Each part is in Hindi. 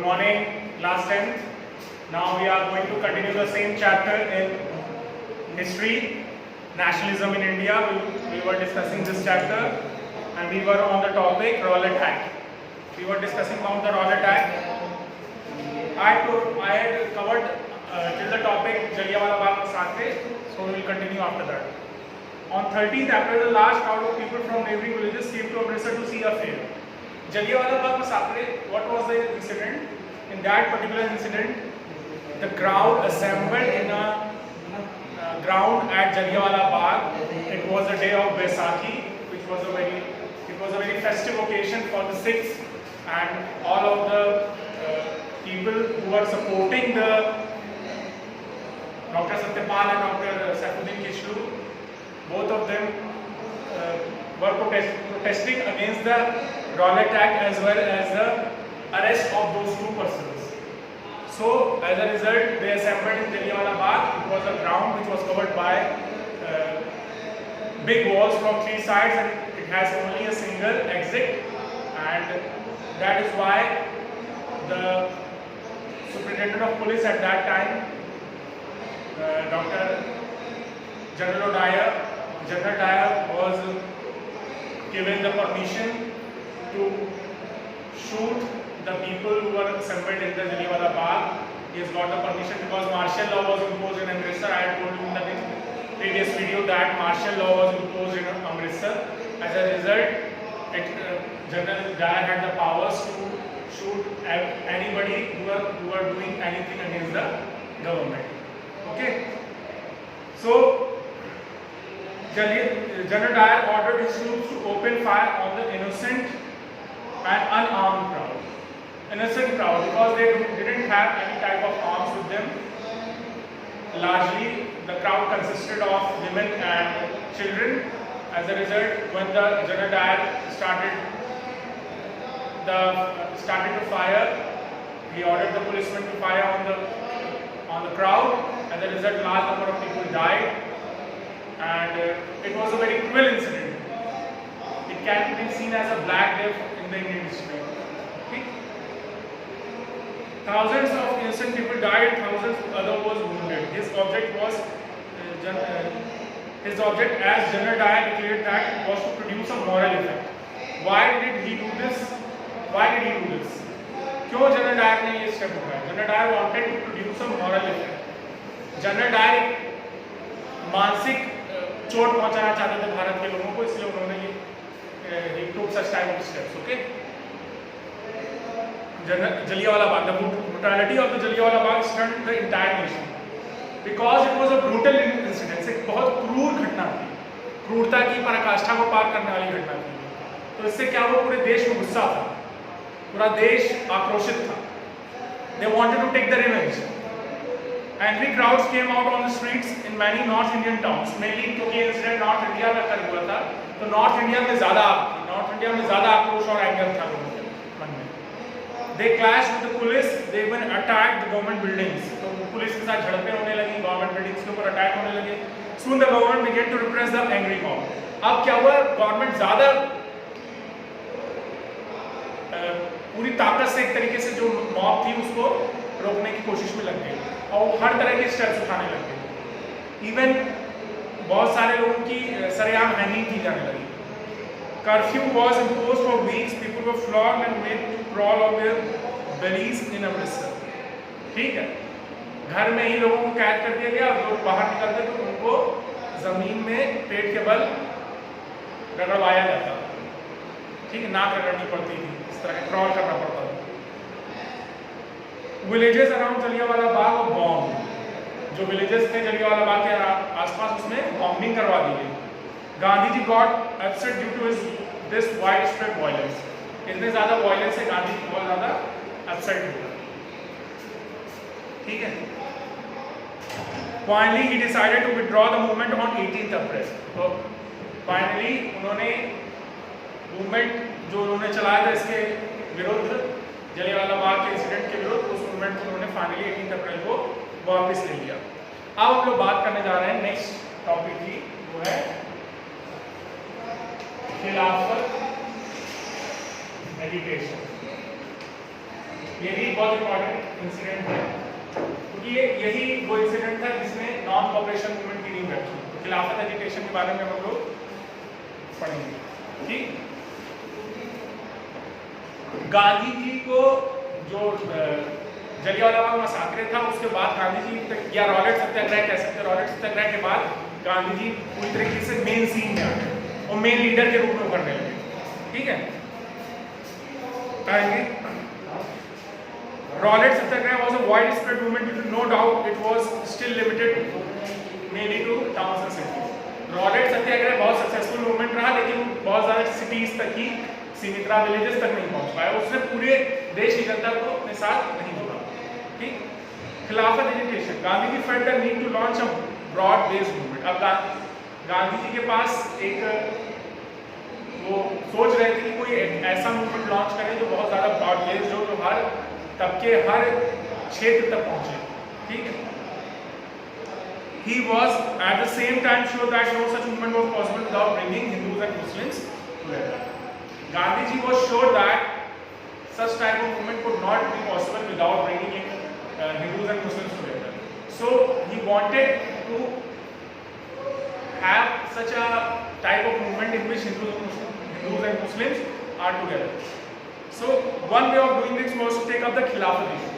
morning, class 10th. Now we are going to continue the same chapter in history, nationalism in India. We were discussing this chapter and we were on the topic Rowlatt Act. We were discussing about the Rowlatt Act. I had covered till the topic Jallianwala Bagh Massacre, so we will continue after that. On 13th April, the large crowd of people from neighboring villages came to Amritsar to see a fair. Jallianwala Bagh Massacre, what was the incident? In that particular incident, the crowd assembled in a ground at Jallianwala Bagh. It was the day of Baisakhi, which was a very festive occasion for the Sikhs, and all of the people who were supporting the Dr. Satyapal and Dr. Saifuddin Kishlu, both of them were protesting against the Rowlatt Act as well as the arrest of those two persons. So, as a result, they assembled in Jallianwala Bagh. It was a ground which was covered by big walls from three sides, and it has only a single exit, and that is why the Superintendent of Police at that time, Dr. General Dyer was given the permission to shoot the people who were assembled in the Jallianwala Bagh. He has got the permission because martial law was imposed in Amritsar. I had told you in the previous video that martial law was imposed in Amritsar. As a result, General Dyer had the powers to shoot anybody who were doing anything against the government. Okay. So, General Dyer ordered his troops to open fire on the innocent and unarmed crowd. Innocent crowd, because they didn't have any type of arms with them. Largely, the crowd consisted of women and children. As a result, when the General Dyer started to fire, he ordered the policemen to fire on the crowd. As a result, large number of people died, and it was a very cruel incident. It can be seen as a black day in the Indian history. Okay? Thousands of innocent people died, thousands others was wounded. His object, as General Dyer declared that, was to produce a moral effect. Why did he do this? क्यों जनरल डायर ने ये स्टेप उठाया? General Dyer wanted to produce a moral effect. General Dyer मानसिक चोट पहुंचाना चाहते थे भारत के लोगों को, इसलिए उन्होंने ये टूक such type of steps. Okay. Jallianwala Bagh, the brutality of the Jallianwala Bagh stunned the entire nation because it was a brutal incident. एक बहुत क्रूर घटना थी, क्रूरता की पराकाष्ठा को पार करने वाली घटना थी. तो इससे क्या हुआ, पूरे देश में गुस्सा था, पूरा देश आक्रोशित था. They wanted to take the revenge. Angry crowds came out on the streets in many North Indian towns. Mainly क्योंकि ये इंसिडेंट नॉर्थ इंडिया में कर हुआ था, तो नॉर्थ इंडिया में ज़्यादा आक्रोश और एंगर था लोगों के मन में. They clashed with the police. They even attacked the government buildings. तो पुलिस के साथ झड़पें होने लगी, गवर्नमेंट बिल्डिंग्स के ऊपर अटैक होने लगे. Soon the government began to repress the angry mob. अब क्या हुआ, गवर्नमेंट ज़्यादा पूरी ताकत से एक तरीके से जो मॉब थी उसको रोकने की कोशिश में लग गई और हर तरह के स्टेप्स उठाने लग गई. इवन बहुत सारे लोगों की सरेआम हैंगिंग की जाने लगी. Curfew was imposed for weeks. People were flogged and made to crawl on their bellies in Amritsar. ठीक है, घर में ही लोगों को कैद कर दिया गया. लोग बाहर निकलते तो उनको जमीन में पेट के बल रगड़वाया जाता. ठीक है, नाक रगड़नी पड़ती थी, इस तरह क्रॉल करना पड़ता था. विलेजेस अराउंड जलियांवाला बाग और बॉम्ब, जो विलेजेस थे जलियांवाला बाग के आसपास, उसमें बॉम्बिंग करवा दी गई. Gandhi ji got upset due to this widespread violence. इतने ज्यादा वायलेंस से गांधी जी बहुत ज्यादा अपसेट हुए. ठीक है. Finally he decided to withdraw the movement on 18th April. तो फाइनली उन्होंने मूवमेंट जो उन्होंने चलाया था इसके विरुद्ध, जलियांवाला बाग के इंसिडेंट के विरुद्ध, उस मूवमेंट को उन्होंने फाइनली 18 अप्रैल को वापस ले लिया. अब हम लोग बात करने जा रहे हैं नेक्स्ट टॉपिक की, वो है खिलाफत एजुकेशन. ये भी बहुत इंपॉर्टेंट इंसिडेंट है, क्योंकि यही वो इंसिडेंट था जिसने नॉन कॉपरेशन मूवमेंट की नींव रखी। तो खिलाफत एजिटेशन के बारे में हम लोग पढ़ेंगे। ठीक, गांधी जी को जो जलियांवाला बाग मसाकरे था उसके बाद गांधी जी या रॉलेट सत्याग्रह कह सकते हैं, रॉलेट सत्याग्रह के बाद गांधी जी पूरी तरीके से मेन सीन में आ गए और मेन लीडर के रूप में उभरने लगे। ठीक है, आएंगे। Rowlatt Satyagraha was a widespread movement, no doubt it was still limited mainly to towns and cities। Rowlatt satyagraha बहुत सक्सेसफुल मूवमेंट रहा, लेकिन बहुत ज़्यादा सिटीज तक ही सीमित रहा, विलेजेस तक नहीं पहुंच पाया, उसने पूरे देश की जनता को अपने साथ नहीं जोड़ा। ठीक, Khilafat agitation, Gandhi ji felt the need to launch a broad based movement. अब गांधी जी के पास एक वो सोच रहे थे कि कोई ऐसा मूवमेंट लॉन्च करें जो बहुत ज़्यादा ब्रॉड बेस्ड हो, जो हर तबके हर क्षेत्र तक पहुंचे। ठीक है, he was at the same time sure that no such movement was possible without bringing Hindus and Muslims together। Gandhi ji was sure that such type of movement could not be possible without bringing in Hindus and Muslims together। So he wanted to have such a type of movement in which Hindus and Muslims are together। So one way of doing this was to take up the खिलाफत issue।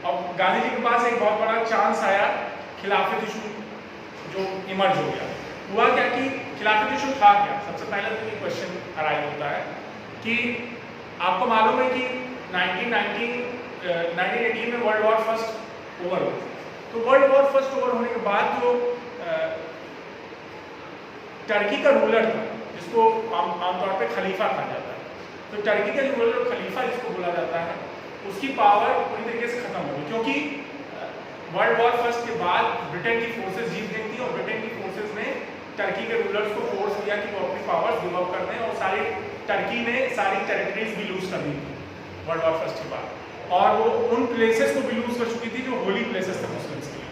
अब गांधी जी के पास एक बहुत बड़ा चांस आया, खिलाफत इशू जो इमर्ज हो गया। हुआ क्या कि खिलाफत इशू था क्या? सबसे पहले तो ये क्वेश्चन अराइज होता है कि आपको मालूम है कि 1918 में वर्ल्ड वॉर फर्स्ट ओवर हुआ। तो वर्ल्ड वॉर फर्स्ट ओवर होने के बाद जो टर्की का रूलर था, जिसको आमतौर पे खलीफा कहा जाता है, तो टर्की का जो रूलर खलीफा जिसको बोला जाता है, उसकी पावर पूरी तरीके से खत्म हो गई, क्योंकि वर्ल्ड वॉर फर्स्ट के बाद ब्रिटेन की फोर्सेस जीत गई थी और ब्रिटेन की फोर्सेस ने टर्की के रूलर्स को फोर्स किया कि वो अपनी पावर्स गिव अप कर दें, और सारी टर्की ने सारी टेरिटरीज भी लूज कर दी थी वर्ल्ड वॉर फर्स्ट के बाद, और वो उन प्लेसेस को भी लूज कर चुकी थी जो होली प्लेसेस थे मुस्लिम्स के लिए।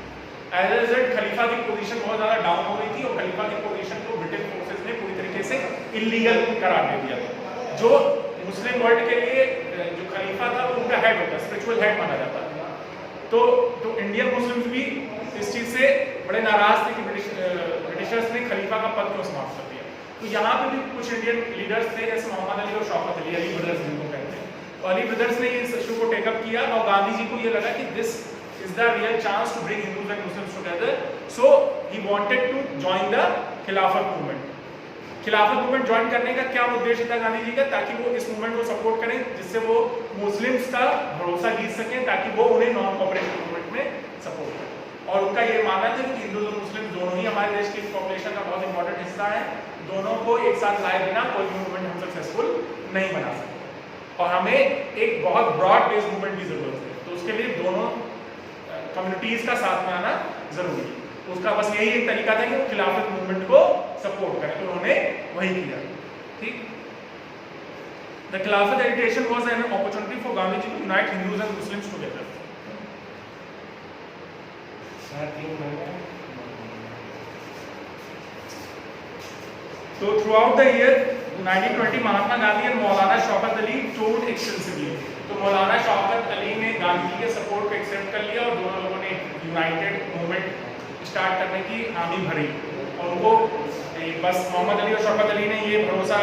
एज ए रिजल्ट खलीफा की पोजीशन बहुत ज़्यादा डाउन हो गई थी और खलीफा की पोजीशन को ब्रिटेन फोर्सेस ने पूरी तरीके से इलीगल करार दे दिया था। जो मुस्लिम वर्ल्ड के लिए जो खलीफा था वो उनका हेड होता है, स्पिरिचुअल हेड माना जाता था। तो इंडियन मुस्लिम्स भी इस चीज़ से बड़े नाराज थे कि ब्रिटिशर्स ने खलीफा का पद क्यों समाप्त कर दिया। तो यहाँ पे भी कुछ इंडियन लीडर्स थे, जैसे मोहम्मद अली और शौकत अली, अली ब्रदर्स जिनको कहते हैं। तो अली ब्रदर्स ने इस इशू को टेकअप किया और गांधी जी को ये लगा कि this is the real chance to bring Hindus and Muslims together. So he wanted to join the Khilafat movement. Khilafat movement join करने का क्या उद्देश्य था गांधी जी का? ताकि वो इस मूवमेंट को सपोर्ट करें, जिससे वो मुस्लिम्स का भरोसा जीत सकें, ताकि वो उन्हें नॉन कॉपरेटिव मूवमेंट में सपोर्ट करें। और उनका ये मानना था कि हिंदू और मुस्लिम दोनों ही हमारे देश की पॉपुलेशन का बहुत इंपॉर्टेंट हिस्सा है, दोनों को एक साथ लाए बिना कोई भी मूवमेंट हम सक्सेसफुल नहीं बना सकते, और हमें एक बहुत ब्रॉड बेस्ड मूवमेंट की जरूरत है। तो उसके लिए दोनों कम्युनिटीज का साथ में आना जरूरी है। उसका बस यही एक तरीका था कि वो खिलाफत मूवमेंट को सपोर्ट करें, तो उन्होंने वही किया। ठीक, the Khilafat agitation was an opportunity for Gandhi ji to unite Hindus and Muslims together. तो throughout the year 1920 Mahatma Gandhi और मौलाना शौकत अली टूर्ड एक्सटेंसिवली। तो मौलाना शौकत अली ने गांधी जी के सपोर्ट को एक्सेप्ट कर लिया और दोनों लोगों ने यूनाइटेड मूवमेंट स्टार्ट करने की हामी भरी। और उनको बस मोहम्मद अली और शौकत अली ने ये भरोसा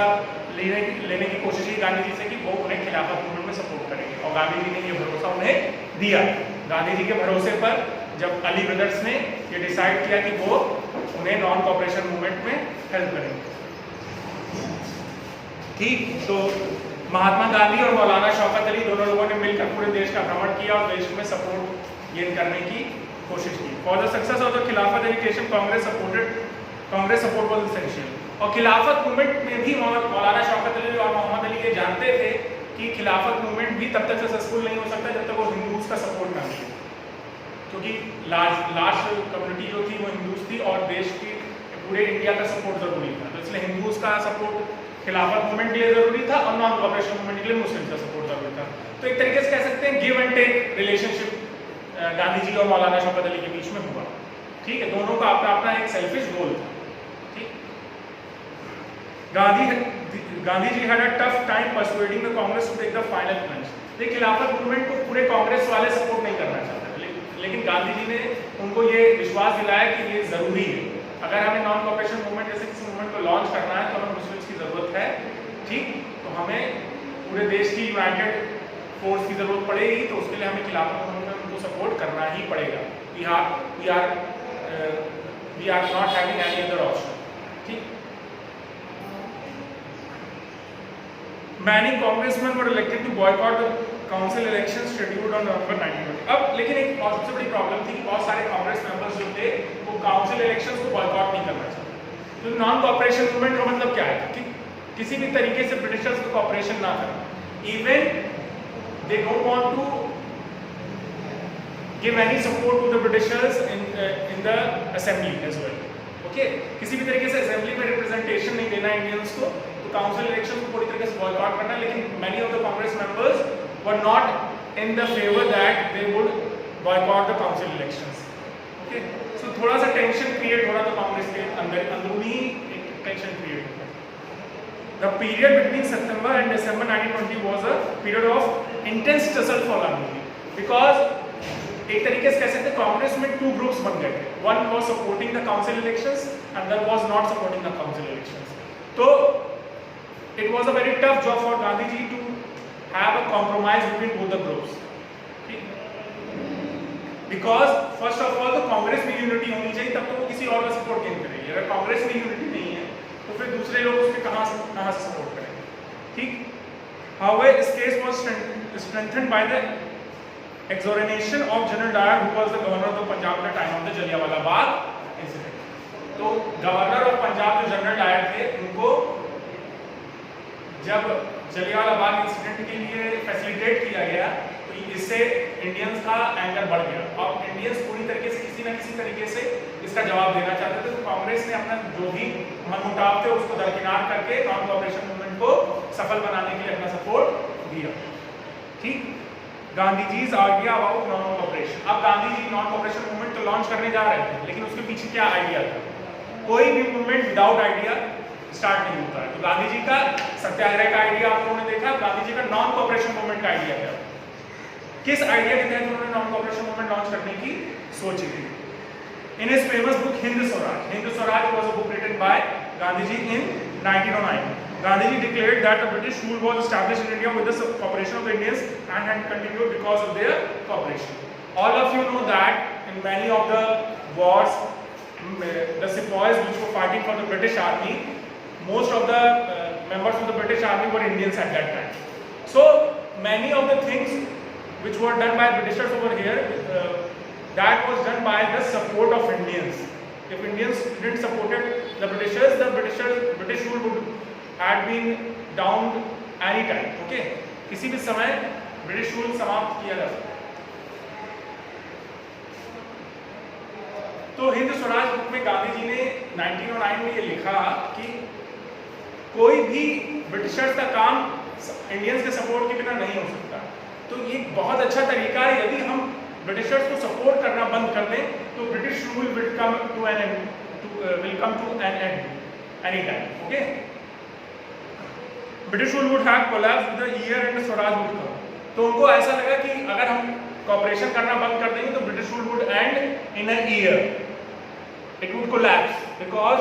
लेने की कोशिश की गांधी जी से कि वो उन्हें खिलाफत मूवमेंट में सपोर्ट करेंगे, और गांधी जी ने ये भरोसा उन्हें दिया। गांधी जी के भरोसे पर जब अली ब्रदर्स ने ये डिसाइड किया कि वो उन्हें नॉन कॉपरेशन मूवमेंट में हेल्प करेंगे। ठीक, तो महात्मा गांधी और मौलाना शौकत अली दोनों लोगों ने मिलकर पूरे देश का भ्रमण किया और देश में सपोर्ट गेन करने की कोशिश की। For the success of the Khilafat agitation Congress support was essential. और खिलाफत मूवमेंट में भी मौलाना शौकत अली और मोहम्मद अली ये जानते थे कि खिलाफत मूवमेंट भी तब तक सक्सेसफुल नहीं हो सकता जब तक वो हिंदूज का सपोर्ट ना मिले, क्योंकि लार्ज कम्युनिटी जो थी वो हिंदूज थी और देश की पूरे इंडिया का सपोर्ट जरूरी था। तो इसलिए हिंदूज का सपोर्ट खिलाफत मूवमेंट के लिए जरूरी था और नॉन कॉपरेशन मूवमेंट के लिए मुस्लिम का सपोर्ट जरूरी था। तो एक तरीके से कह सकते हैं give and take relationship Gandhi ji और मौलाना शौकत अली के बीच में हुआ। ठीक है, दोनों का अपना अपना एक सेल्फिश गोल था। ठीक, Gandhi ji had a tough time persuading the Congress to take the final plunge। ये खिलाफत मूवमेंट को पूरे कांग्रेस वाले सपोर्ट नहीं करना चाहते, लेकिन गांधी जी ने उनको ये विश्वास दिलाया कि ये ज़रूरी है। अगर हमें नॉन कॉपरेशन मूवमेंट जैसे किसी मूवमेंट को लॉन्च करना है तो हमें मुस्लिम्स की ज़रूरत है, ठीक, तो हमें पूरे देश की यूनाइटेड फोर्स की ज़रूरत पड़ेगी, तो उसके लिए हमें खिलाफत मूवमेंट उनको सपोर्ट करना ही पड़ेगा। We are not having any other option, ठीक। Many congressmen were elected to boycott the council elections scheduled on November 1920. अब लेकिन एक सबसे बड़ी प्रॉब्लम थी कि बहुत सारे कांग्रेस मेंबर्स जो थे वो काउंसिल इलेक्शंस को बॉयकॉट नहीं करना चाहते। तो नॉन कॉपरेशन मूवमेंट का मतलब क्या है कि किसी भी तरीके से ब्रिटिशर्स को कॉपरेशन ना करना, even they don't want to give any support to the Britishers in the assembly as well. Okay, किसी भी तरीके से असेंबली में रिप्रेजेंटेशन नहीं देना इंडियंस को, तो काउंसिल इलेक्शन को पूरी तरीके से बॉयकॉट करना। लेकिन many of the Congress members were not in the favour that they would boycott the council elections. Okay, so थोड़ा सा टेंशन क्रिएट हो रहा था कांग्रेस के अंदर, अंदरूनी टेंशन क्रिएट हो रहा। The period between September and December 1920 was a period of intense tussle for Gandhi, because एक तरीके से कह सकते हैं कांग्रेस में टू ग्रुप्स बन गए थे। One was supporting the council elections and other was not supporting the council elections. तो it was a very tough job for Gandhi ji to have a compromise between both the groups, because first of all तो कांग्रेस में यूनिटी होनी चाहिए, तब तो वो किसी और का सपोर्ट नहीं करेगी। अगर कांग्रेस में यूनिटी नहीं है तो फिर दूसरे लोग उसके कहाँ से सपोर्ट करेंगे, ठीक। However, this case was strengthened by the exoneration of General Dyer, who was the governor of Punjab at the time of the Jallianwala Bagh incident। तो गवर्नर ऑफ पंजाब जो जनरल डायर थे, उनको जब जलियांवाला बाग इंसिडेंट के लिए फैसिलिटेट किया गया तो इससे इंडियंस का एंगर बढ़ गया और इंडियंस पूरी तरीके से किसी न किसी तरीके से इसका जवाब देना चाहते थे। तो कांग्रेस ने अपना जो भी मनमुटाव थे उसको दरकिनार करके नॉन कॉपरेशन मूवमेंट को सफल बनाने के लिए अपना सपोर्ट दिया, ठीक। गांधी जी's आइडिया अबाउट नॉन कॉपरेशन। अब Gandhi ji non cooperation movement तो लॉन्च करने जा रहे थे, लेकिन उसके पीछे क्या आइडिया था? कोई भी मूवमेंट विदाउट आइडिया स्टार्ट नहीं होता है। तो गांधी जी का सत्याग्रह का आइडिया आप लोगों ने देखा, गांधी जी का नॉन कॉपरेशन मूवमेंट का आइडिया क्या, किस आइडिया के तहत उन्होंने नॉन कॉपरेशन मूवमेंट लॉन्च करने की सोची थी? In his famous book Hind Swaraj was a book written by Gandhi ji in 1909। Gandhi ji declared that the British rule was established in India with the cooperation of the Indians and had continued because of their cooperation. All of you know that in many of the wars, the sepoys which were fighting for the British army, most of the members of the British army were Indians at that time. So many of the things which were done by Britishers over here, that was done by the support of Indians. If Indians didn't supported the Britishers, British rule would had been down any time. Okay, किसी भी समय ब्रिटिश रूल समाप्त किया जा सकता है। तो हिंद स्वराज बुक में गांधी जी ने 1909 में ये लिखा कि कोई भी ब्रिटिशर्स का काम इंडियंस के सपोर्ट के बिना नहीं हो सकता। तो ये बहुत अच्छा तरीका है, यदि हम ब्रिटिशर्स को सपोर्ट करना बंद कर दें तो British rule will come to an end any time. Okay, British rule would have collapsed with the year end swaraj would come. तो उनको ऐसा लगा कि अगर हम कॉपरेशन करना बंद कर देंगे तो British rule would and in a year, it would collapse because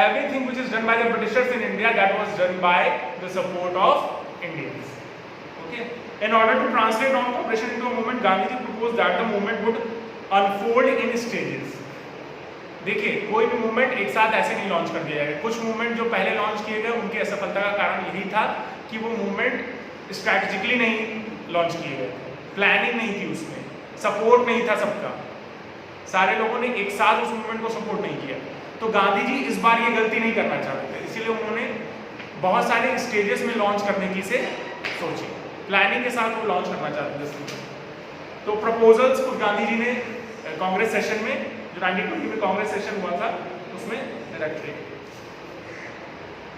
everything which is done by the Britishers in India, that was done by the support of Indians. Okay, in order to translate non-cooperation into a movement, Gandhi ji proposed that the movement would unfold in stages. देखिए, कोई भी मूवमेंट एक साथ ऐसे नहीं लॉन्च कर दिया जाएगा। कुछ मूवमेंट जो पहले लॉन्च किए गए उनकी असफलता का कारण यही था कि वो मूवमेंट स्ट्रैटेजिकली नहीं लॉन्च किए गए, प्लानिंग नहीं थी, उसमें सपोर्ट नहीं था सबका, सारे लोगों ने एक साथ उस मूवमेंट को सपोर्ट नहीं किया। तो गांधी जी इस बार ये गलती नहीं करना चाहते थे, इसीलिए उन्होंने बहुत सारे स्टेजेस में लॉन्च करने की से सोची, प्लानिंग के साथ वो लॉन्च करना चाहते थे। तो प्रपोजल्स कुछ गांधी जी ने कांग्रेस सेशन में, जो 1920 में कांग्रेस सेशन हुआ था उसमें रख थे।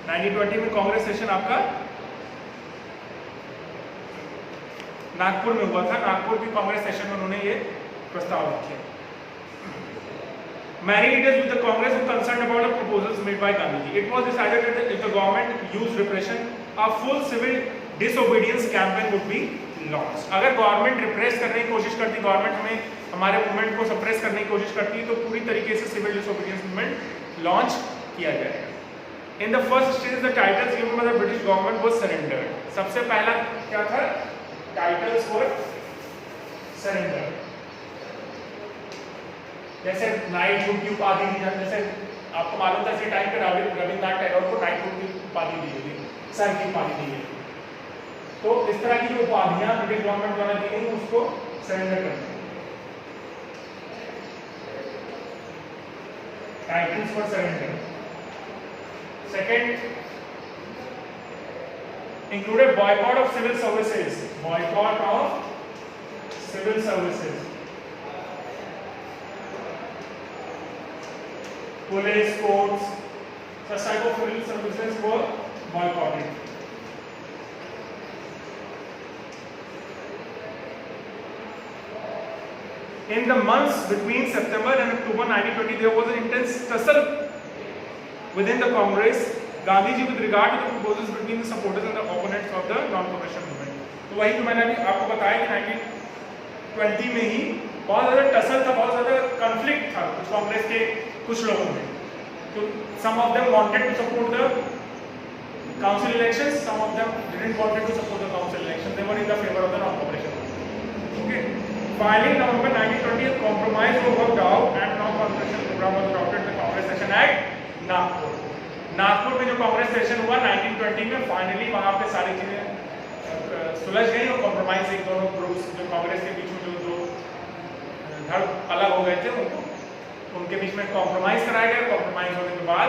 1920 में कांग्रेस सेशन आपका नागपुर में हुआ था, नागपुर की कांग्रेस सेशन में उन्होंने ये प्रस्ताव रखे। Many leaders with the Congress were concerned about the proposals made by Gandhi ji. It was decided that if the government used repression, a full civil disobedience campaign would be launched. अगर गवर्नमेंट रिप्रेस करने की कोशिश करती, गवर्नमेंट हमें हमारे मूवमेंट को सप्रेस करने की कोशिश करती है, तो पूरी तरीके से सिविल डिसोबीडियंस मूवमेंट लॉन्च किया जाएगा. In the first stage, the titles given by the British government was surrendered. सबसे पहला क्या था? Titles were surrendered. जैसे नाइटहुड की उपाधि दी जाती, जैसे आपको मालूम था इसी टाइम पे रविंद्रनाथ टैगोर को नाइटहुड की उपाधि दी गई थी, सर की उपाधि दी गई. तो इस तरह की जो उपाधियां ब्रिटिश गवर्नमेंट द्वारा दी गई उसको सरेंडर करना. Titles were surrendered. Second, included boycott of civil services. Boycott of civil services. Police, courts, such type of civil services were boycotted. In the months between September and October 1920, there was an intense tussle within the Congress, Gandhi with regard to the proposals between the supporters and the opponents of the non-cooperation movement. तो वही जो मैंने अभी आपको बताया कि 1920 में ही बहुत ज़्यादा टसल था, बहुत ज़्यादा कॉन्फ्लिक्ट था कुछ कांग्रेस के कुछ लोगों में. तो some of them wanted to support the council elections, some of them didn't wanted to support the council elections. They were in the favor of the non-cooperation movement. Okay. Finally, in November 1920, a compromise was worked out and non-cooperation program was adopted in the Congress session at Nagpur. Nagpur में जो कांग्रेस सेशन हुआ 1920 में, फाइनली वहाँ पे सारी चीजें सुलझ गई और कॉम्प्रोमाइज एक दोनों ग्रुप्स जो कांग्रेस के बीच में जो धड़ अलग हो गए थे उनके बीच में कॉम्प्रोमाइज कराया गया. कॉम्प्रोमाइज होने के बाद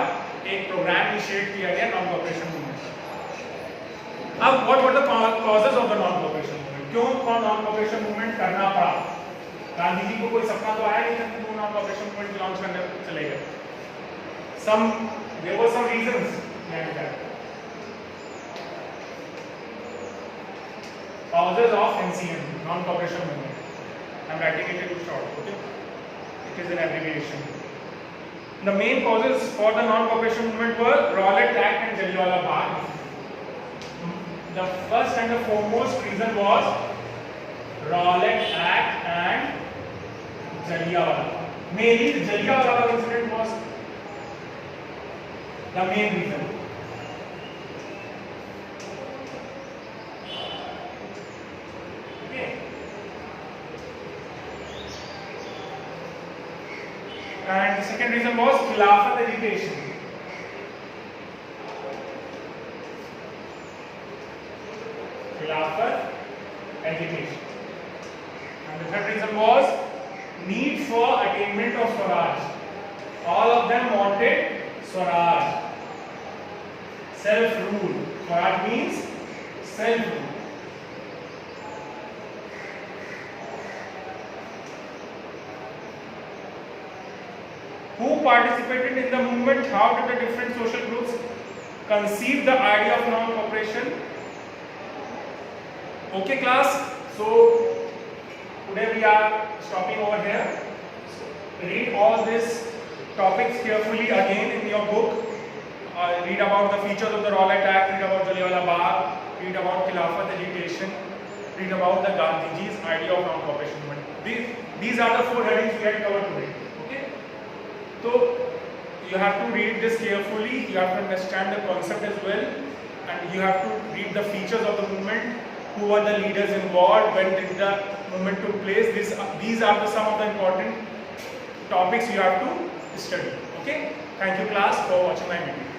एक प्रोग्राम इनिशिएट किया गया नॉन कॉपरेशन मूवमेंट. अब what were the causes of the non cooperation movement? क्यों नॉन कॉपरेशन मूवमेंट करना पड़ा? गांधी जी को कोई सपना तो आया नहीं था कि वो नॉन कॉपरेशन मूवमेंट लॉन्च करने चले गए. There were some reasons behind that. Causes of NCM, non-cooperation movement. I am writing it in short. Okay, it is an abbreviation. The main causes for the non-cooperation movement were Rowlatt Act and Jallianwala Bagh. The first and the foremost reason was Rowlatt Act and Jallianwala. Mainly, the Jallianwala Bagh incident was the main reason. Okay. And the second reason was Khilafat agitation. Khilafat agitation. And the third reason was need for attainment of Swaraj. All of them wanted Swaraj. Self-rule. Swaraj means self-rule. Who participated in the movement? How did the different social groups conceive the idea of non-cooperation? Okay class, so today we are stopping over here. Read all these topics carefully again in your book. Read about the features of the Rowlatt Act, read about Jallianwala Bagh, read about Khilafat agitation, read about the Gandhiji's idea of non-cooperation movement. These are the 4 headings we had covered today. Okay? So you have to read this carefully, you have to understand the concept as well, and you have to read the features of the movement, who were the leaders involved, when did the movement took place. These are some of the important topics you have to study. Okay? Thank you class for watching my video.